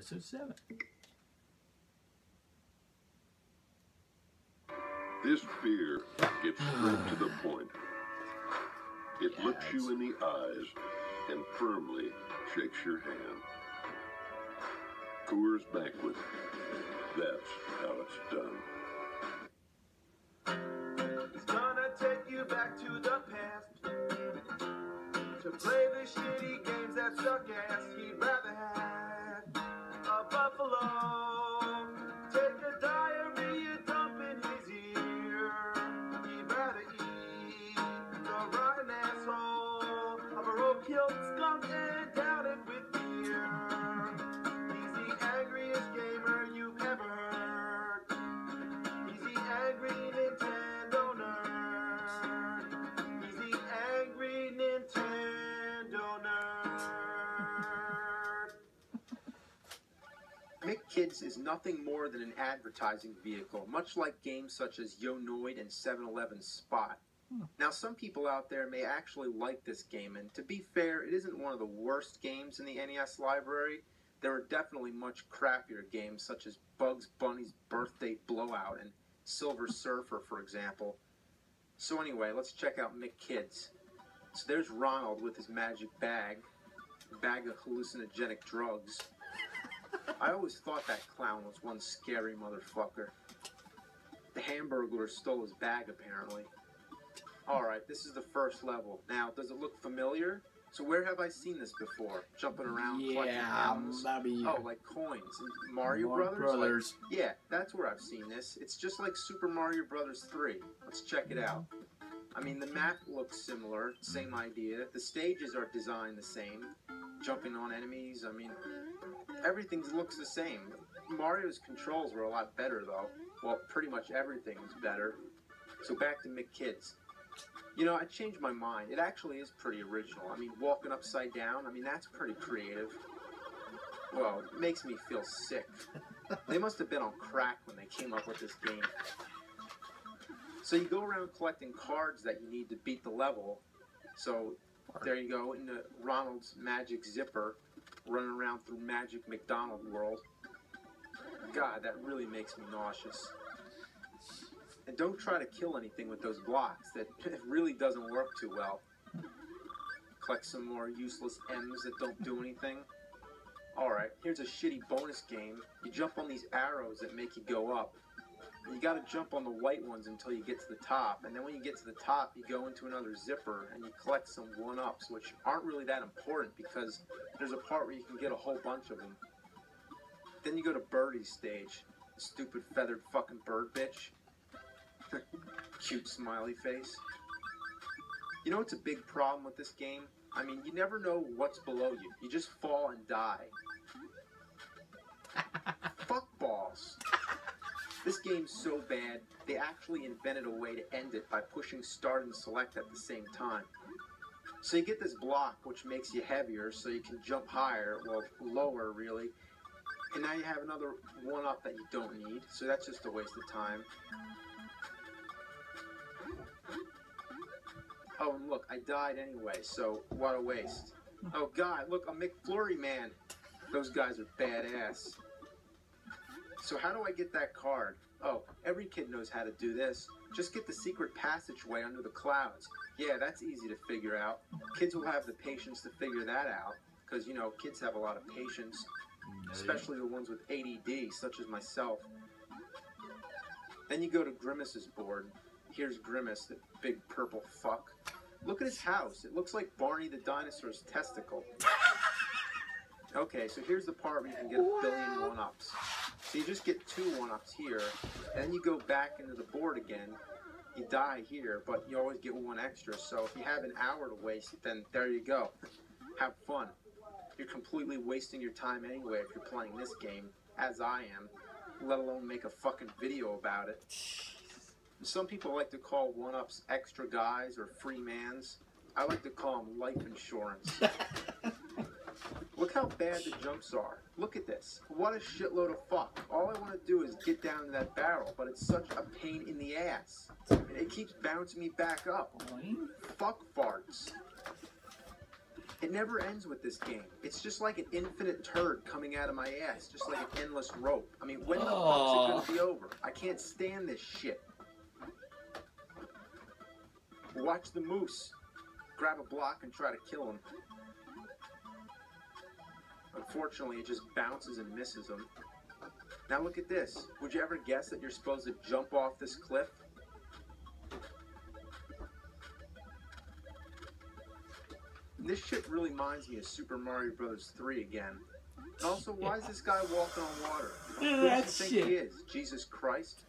episode 7. This fear gets straight to the point. It looks you in the eyes and firmly shakes your hand. Coors Banquet. That's how it's done. He's gonna take you back to the past to play the shitty games that suck ass. He'd rather have a buffalo take a diarrhea dump in his ear. He'd rather eat the rotten asshole of a roadkill skunk and down it with beer. He's the angriest gamer you've ever heard. He's the angry Nintendo nerd. He's the angry Nintendo nerd. McKids is nothing more than an advertising vehicle, much like games such as Yo Noid and 7-Eleven Spot. Now, some people out there may actually like this game, and to be fair, it isn't one of the worst games in the NES library. There are definitely much crappier games, such as Bugs Bunny's Birthday Blowout and Silver Surfer, for example. So anyway, let's check out McKids. So there's Ronald with his magic bag of hallucinogenic drugs. I always thought that clown was one scary motherfucker. The Hamburglar stole his bag, apparently. Alright, this is the first level. Now, does it look familiar? So where have I seen this before? Jumping around, collecting gems? Oh, like coins. In Mario Brothers? Like, yeah, that's where I've seen this. It's just like Super Mario Brothers 3. Let's check it out. I mean, the map looks similar, same idea. The stages are designed the same. Jumping on enemies, I mean, everything looks the same. Mario's controls were a lot better, though. Well, pretty much everything was better. So back to McKids. You know, I changed my mind. It actually is pretty original. I mean, walking upside down, I mean, that's pretty creative. Well, it makes me feel sick. They must have been on crack when they came up with this game. So you go around collecting cards that you need to beat the level. So there you go, into Ronald's magic zipper, running around through Magic McDonald World. God, that really makes me nauseous. And don't try to kill anything with those blocks. That it really doesn't work too well. Collect some more useless M's that don't do anything. Alright, here's a shitty bonus game. You jump on these arrows that make you go up. And you gotta jump on the white ones until you get to the top. And then when you get to the top, you go into another zipper and you collect some 1-ups, which aren't really that important because there's a part where you can get a whole bunch of them. Then you go to Birdie's stage. Stupid feathered fucking bird bitch. Cute smiley face. You know what's a big problem with this game? I mean, you never know what's below you. You just fall and die. Fuck balls. This game's so bad, they actually invented a way to end it by pushing start and select at the same time. So you get this block, which makes you heavier, so you can jump higher, well, lower, really. And now you have another 1-up that you don't need, so that's just a waste of time. Oh, and look, I died anyway, so what a waste. Oh God, look, a McFlurry man. Those guys are badass. So how do I get that card? Oh, every kid knows how to do this. Just get the secret passageway under the clouds. Yeah, that's easy to figure out. Kids will have the patience to figure that out, because, you know, kids have a lot of patience, especially the ones with ADD, such as myself. Then you go to Grimace's board. Here's Grimace, the big purple fuck. Look at his house. It looks like Barney the dinosaur's testicle. Okay, so here's the part where you can get a billion 1-ups. So you just get 2 1-ups here, and then you go back into the board again. You die here, but you always get 1 extra. So if you have an hour to waste, then there you go. Have fun. You're completely wasting your time anyway if you're playing this game, as I am, let alone make a fucking video about it. Some people like to call 1-ups extra guys or free mans. I like to call them life insurance. Look how bad the jumps are. Look at this. What a shitload of fuck. All I want to do is get down to that barrel, but it's such a pain in the ass. It keeps bouncing me back up. Fuck farts. It never ends with this game. It's just like an infinite turd coming out of my ass, just like an endless rope. I mean, when the fuck's it gonna be over? I can't stand this shit. Watch the moose. Grab a block and try to kill him. Unfortunately, it just bounces and misses him. Now look at this. Would you ever guess that you're supposed to jump off this cliff? This shit really reminds me of Super Mario Bros. 3 again. And also, why is this guy walking on water? Who does he think he is? Jesus Christ?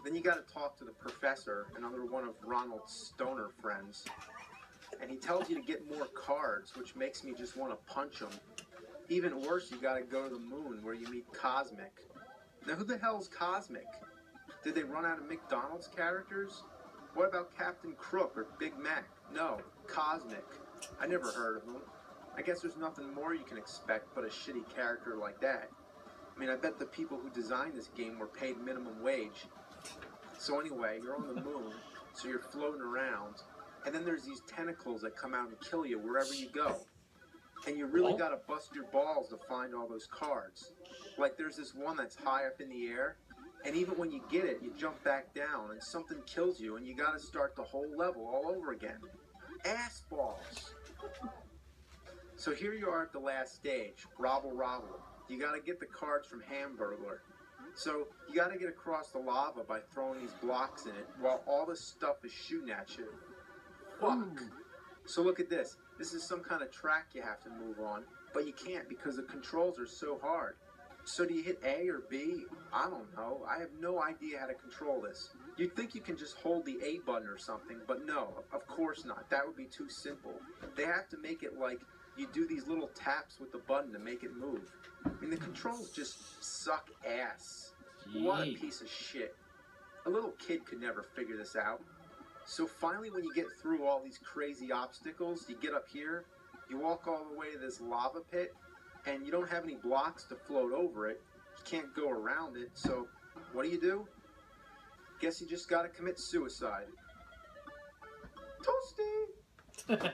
Then you gotta talk to the professor, another one of Ronald's stoner friends. And he tells you to get more cards, which makes me just want to punch him. Even worse, you gotta go to the moon where you meet Cosmic. Now who the hell's Cosmic? Did they run out of McDonald's characters? What about Captain Crook or Big Mac? No, Cosmic. I never heard of him. I guess there's nothing more you can expect but a shitty character like that. I mean, I bet the people who designed this game were paid minimum wage. So anyway, you're on the moon, so you're floating around, and then there's these tentacles that come out and kill you wherever you go. And you really gotta bust your balls to find all those cards. Like there's this one that's high up in the air, and even when you get it, you jump back down and something kills you and you gotta start the whole level all over again. Ass balls! So here you are at the last stage, Robble Robble. You gotta get the cards from Hamburglar. So you gotta get across the lava by throwing these blocks in it while all this stuff is shooting at you. Fuck! So look at this. This is some kind of track you have to move on, but you can't because the controls are so hard. So do you hit A or B? I don't know. I have no idea how to control this. You'd think you can just hold the A button or something, but no, of course not. That would be too simple. They have to make it like you do these little taps with the button to make it move. I mean, the controls just suck ass. What a piece of shit. A little kid could never figure this out. So finally, when you get through all these crazy obstacles, you get up here, you walk all the way to this lava pit, and you don't have any blocks to float over it. You can't go around it, so what do? Guess you just gotta commit suicide. Toasty!